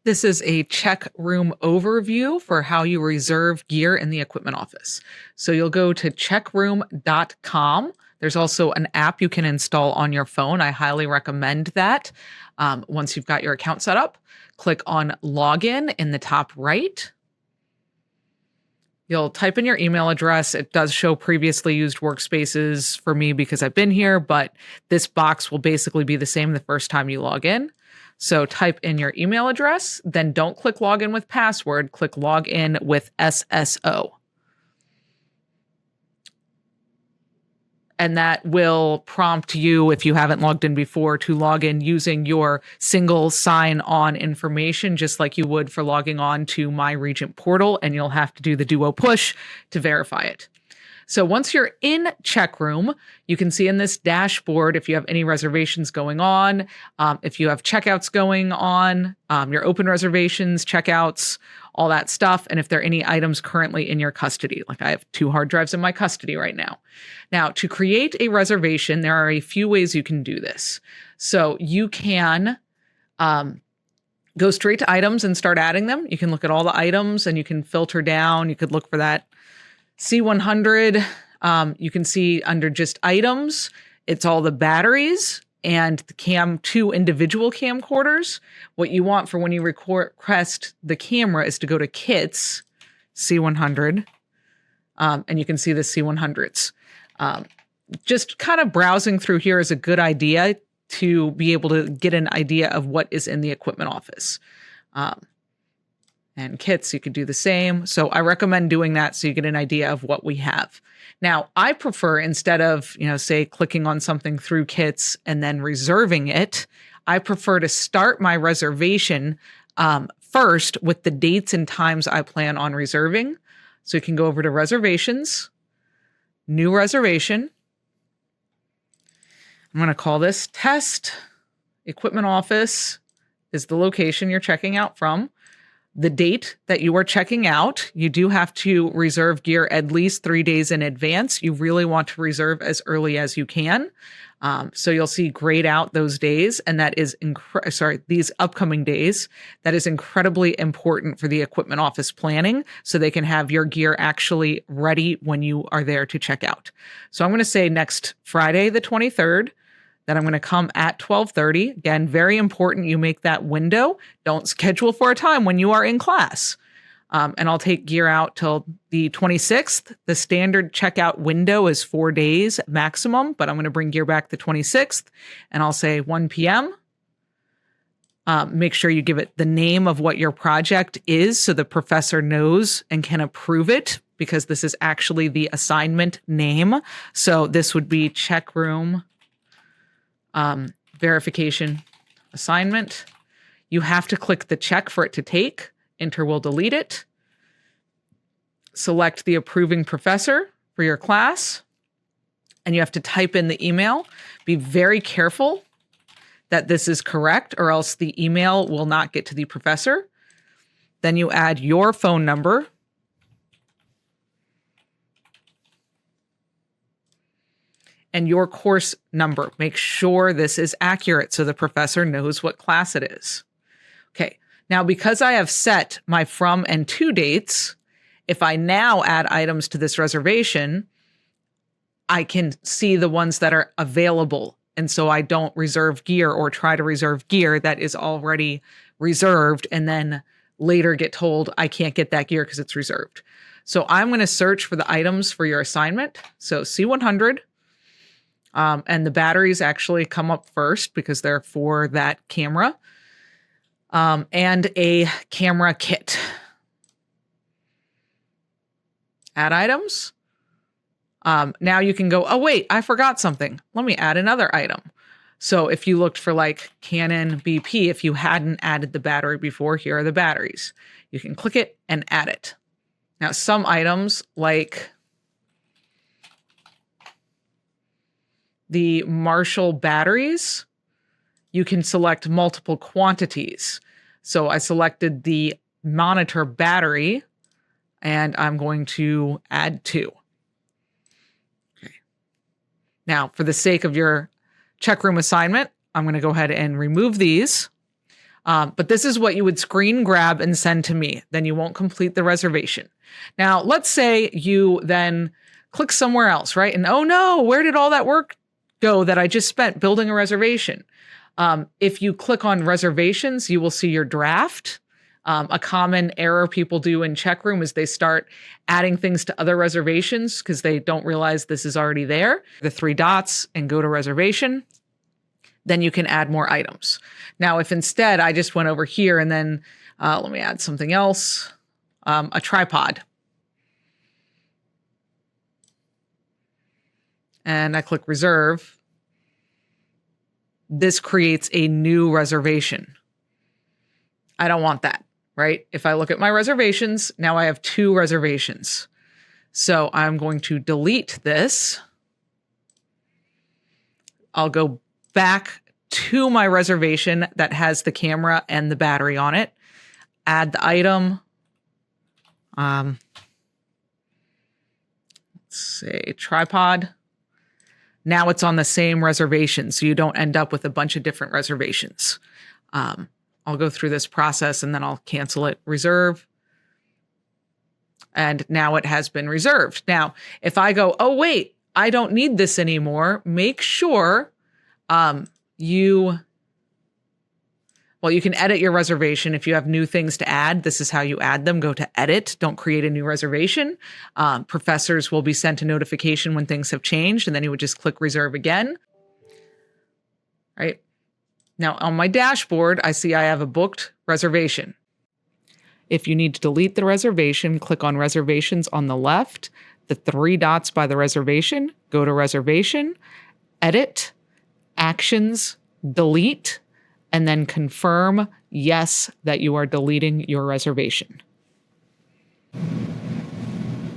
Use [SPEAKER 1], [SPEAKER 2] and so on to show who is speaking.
[SPEAKER 1] This is a CheqRoom overview for how you reserve gear in the equipment office. So you'll go to CheqRoom.com. There's also an app you can install on your phone. I highly recommend that. Once you've got your account set up, click on Login in the top right. You'll type in your email address. It does show previously used workspaces for me because I've been here, but this box will basically be the same the first time you log in. So type in your email address, then don't click login with password, click login with SSO. And that will prompt you, if you haven't logged in before, to log in using your single sign-on information, just like you would for logging on to My Regent portal, and you'll have to do the Duo push to verify it. So once you're in CheqRoom, you can see in this dashboard if you have any reservations going on, if you have checkouts going on, your open reservations, checkouts, all that stuff, and if there are any items currently in your custody. Like I have 2 hard drives in my custody right now. Now, to create a reservation, there are a few ways you can do this. So you can go straight to items and start adding them. You can look at all the items and you can filter down. You could look for that C100, you can see under just items, it's all the batteries and the 2 individual camcorders. What you want for when you request the camera is to go to kits, C100, and you can see the C100s. Just kind of browsing through here is a good idea to be able to get an idea of what is in the equipment office. And kits, you could do the same. So I recommend doing that so you get an idea of what we have. Now, I prefer, instead of, say clicking on something through kits and then reserving it, I prefer to start my reservation first with the dates and times I plan on reserving. So you can go over to Reservations, New Reservation. I'm going to call this Test. Equipment Office is the location you're checking out from. The date that you are checking out, you do have to reserve gear at least 3 days in advance. You really want to reserve as early as you can. So you'll see grayed out those days, and that is these upcoming days. That is incredibly important for the equipment office planning, so they can have your gear actually ready when you are there to check out. So I'm going to say next Friday, the 23rd. Then I'm going to come at 12:30. Again, very important you make that window. Don't schedule for a time when you are in class. And I'll take gear out till the 26th. The standard checkout window is 4 days maximum, but I'm going to bring gear back the 26th. And I'll say 1 p.m. Make sure you give it the name of what your project is so the professor knows and can approve it, because this is actually the assignment name. So this would be CheqRoom verification assignment. You have to click the check for it to take. Enter will delete it. Select the approving professor for your class, and you have to type in the email. Be very careful that this is correct, or else the email will not get to the professor. Then you add your phone number. And your course number. Make sure this is accurate so the professor knows what class it is. Okay, now because I have set my from and to dates, if I now add items to this reservation, I can see the ones that are available. And so I don't reserve gear or try to reserve gear that is already reserved and then later get told I can't get that gear because it's reserved. So I'm going to search for the items for your assignment. So C100. And the batteries actually come up first because they're for that camera, and a camera kit. Add items. Now you can go, oh, wait, I forgot something. Let me add another item. So if you looked for like Canon BP, if you hadn't added the battery before, here are the batteries. You can click it and add it. Now, some items like the Marshall batteries, you can select multiple quantities. So I selected the monitor battery, and I'm going to add 2. Okay. Now, for the sake of your CheqRoom assignment, I'm going to go ahead and remove these. But this is what you would screen grab and send to me. Then you won't complete the reservation. Now, let's say you then click somewhere else, right? And oh no, where did all that work go that I just spent building a reservation? If you click on reservations, you will see your draft. A common error people do in CheqRoom is they start adding things to other reservations because they don't realize this is already there. The 3 dots and go to reservation. Then you can add more items. Now, if instead I just went over here and then let me add something else, a tripod. And I click reserve. This creates a new reservation. I don't want that, right? If I look at my reservations, now I have 2 reservations. So I'm going to delete this. I'll go back to my reservation that has the camera and the battery on it. Add the item. Let's say tripod. Now it's on the same reservation, so you don't end up with a bunch of different reservations. I'll go through this process and then I'll cancel it, reserve. And now it has been reserved. Now, if I go, oh, wait, I don't need this anymore, make sure you can edit your reservation. If you have new things to add, this is how you add them. Go to edit. Don't create a new reservation. Professors will be sent a notification when things have changed, and then you would just click reserve again. Right. Now on my dashboard, I see I have a booked reservation. If you need to delete the reservation, click on reservations on the left, the 3 dots by the reservation, go to reservation, edit, actions, delete, and then confirm yes that you are deleting your reservation.